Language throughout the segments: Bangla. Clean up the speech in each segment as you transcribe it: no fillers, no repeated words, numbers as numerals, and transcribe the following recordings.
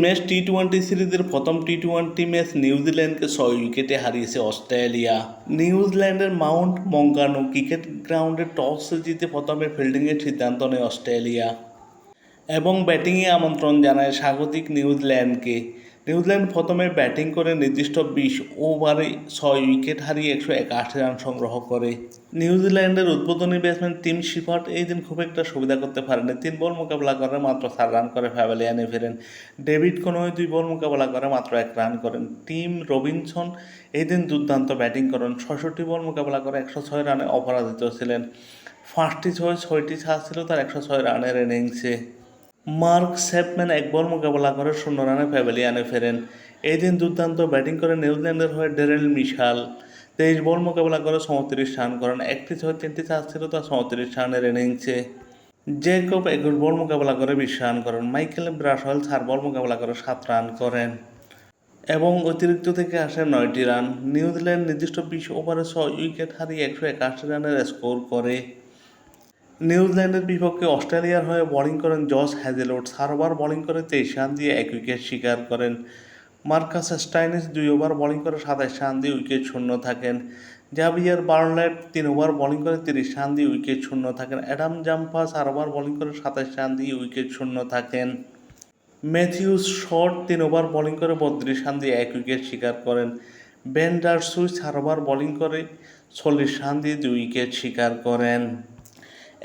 ম্যাচ টি-20 সিরিজের প্রথম টি-20 ম্যাচ নিউজিল্যান্ডকে 6 উইকেটে হারিয়েছে অস্ট্রেলিয়া। নিউজিল্যান্ডের মাউন্ট মঙ্গানু ক্রিকেট গ্রাউন্ডে টস জিতে প্রথমে ফিল্ডিংয়ের সিদ্ধান্ত নেয় অস্ট্রেলিয়া এবং ব্যাটিংয়ে আমন্ত্রণ জানায় স্বাগতিক নিউজিল্যান্ডকে। নিউজিল্যান্ড প্রথমে ব্যাটিং করে নির্দিষ্ট 20 ওভারে 6 উইকেট হারিয়ে 181 রান সংগ্রহ করে। নিউজিল্যান্ডের উদ্বোধনী ব্যাটসম্যান টিম শিফার্ড এই দিন খুব একটা সুবিধা করতে পারেনি। 3 বল মোকাবেলা করে মাত্র 4 রান করে প্যাভিলিয়নে ফেরেন। ডেভিড কনওয়ে 2 বল মোকাবেলা করে মাত্র 1 রান করেন। টিম রবিনসন এই দিন দুর্দান্ত ব্যাটিং করেন। 66 বল মোকাবেলা করে 106 রানে অপরাজিত ছিলেন। 5টি ছয় 6টি ছাড় ছিল তার 106 রানের ইনিংসে। মার্ক চ্যাপম্যান 1 বল মোকাবেলা করে 0 রানে প্যাভিলিয়নে ফেরেন। এই দিন দুর্দান্ত ব্যাটিং করে নিউজিল্যান্ডের হয়ে ড্যারেল মিশেল 23 বল মোকাবেলা করে 34 রান করেন। 1টি ছয় 3টি চার ছিল তার 34 রানের ইনিংসে। জ্যাকব 21 বল মোকাবেলা করে 20 রান করেন। মাইকেল ব্রাসওয়েল 4 বল মোকাবেলা করে 7 রান করেন এবং অতিরিক্ত থেকে আসে 9টি রান। নিউজিল্যান্ড নির্দিষ্ট 20 ওভারে 6 উইকেট হারিয়ে 181 রানের স্কোর করে। নিউজিল্যান্ডের বিপক্ষে অস্ট্রেলিয়ার হয়ে বোলিং করেন জশ হ্যাজেলউড। 4 ওভার বোলিং করে 23 রান দিয়ে 1 উইকেট শিকার করেন। মার্কাস স্টোইনিস 2 ওভার বোলিং করে 27 রান দিয়ে উইকেট শূন্য থাকেন। জাভিয়ার বার্নলেট 3 ওভার বোলিং করে 30 রান দিয়ে উইকেট শূন্য থাকেন। অ্যাডাম জাম্পা 4 ওভার বোলিং করে 27 রান দিয়ে উইকেট শূন্য থাকেন। ম্যাথিউস শর্ট 3 ওভার বোলিং করে 32 রান দিয়ে 1 উইকেট শিকার করেন। বেন ডারসুই 4 ওভার বোলিং করে 40 রান দিয়ে 2 উইকেট শিকার করেন।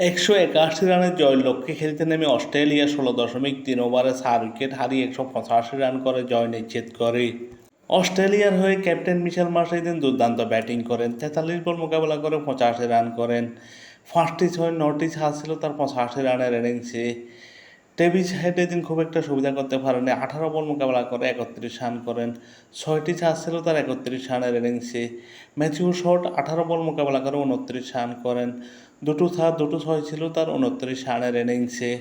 181 রানের জয়ের লক্ষ্যে খেলতে নেমে অস্ট্রেলিয়া 16.3 ওভারে 4 উইকেট হারিয়ে 185 রান করে জয় নিশ্চিত করে। অস্ট্রেলিয়ার হয়ে ক্যাপ্টেন মিশেল মার্শ এই দিন দুর্দান্ত ব্যাটিং করেন। 43 বল মোকাবেলা করে 85 রান করেন। 5টি ছয় 9টি ছাড় ছিল তার 85 রানের ইনিংসে। ট্রেভিস হেড এদিন খুব একটা সুবিধা করতে পারেনি। 18 বল মোকাবেলা করে 31 রান করেন। 6টি ছাড় ছিল তার 31 রানের ইনিংসে। ম্যাথিউ শর্ট 18 বল মোকাবেলা করে 29 রান করেন। 2টো ছাড় 2টো ছয় ছিল তার 29 রানের ইনিংসে।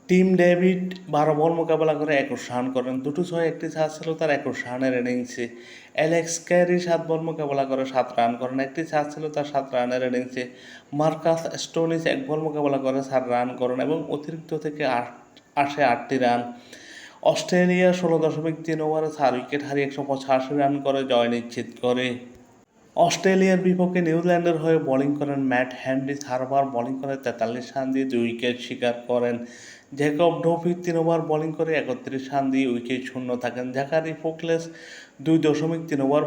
টিম ডেভিড 12 বল মোকাবেলা করে 21 রান করেন। 2টো ছয় 1টি ছাড় ছিল তার 21 রানের ইনিংসে। অ্যালেক্স ক্যারি 7 বল মোকাবেলা করে 7 রান করেন। 1টি ছাড় ছিল তার 7 রানের ইনিংসে। মার্কাস স্টোইনিস 1 বল মোকাবেলা করে 4 রান করেন এবং অতিরিক্ত থেকে আসে 8টি রান। অস্ট্রেলিয়া 16.3 ওভারে 4 উইকেট হারিয়ে 185 রান করে জয় নিশ্চিত করে। অস্ট্রেলিয়ার বিপক্ষে নিউজিল্যান্ডের হয়ে বোলিং করেন ম্যাট হ্যানরি। 4 ওভার বোলিং করে 43 রান দিয়ে 2 উইকেট শিকার করেন। জ্যাকব ডোফি 3 ওভার বোলিং করে 31 রান দিয়ে উইকেট শূন্য থাকেন। জাকারি ফোকলেস 2.3 ওভার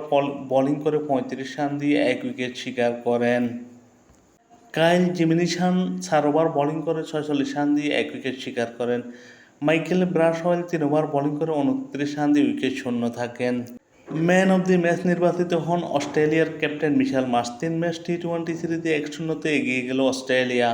বোলিং করে 35 রান দিয়ে 1 উইকেট শিকার করেন। কাইল জেমিনিসন 4 ওভার বোলিং করে 46 রান দিয়ে 1 উইকেট শিকার করেন। মাইকেল ব্রাসওয়েল 3 ওভার বোলিং করে 29 রান দিয়ে উইকেট শূন্য থাকেন। ম্যান অব দি ম্যাচ নির্বাচিত হন অস্ট্রেলিয়ার ক্যাপ্টেন মিশেল মার্শ। 3 ম্যাচ টি-20 সিরিজে 1-0 এগিয়ে গেল অস্ট্রেলিয়া।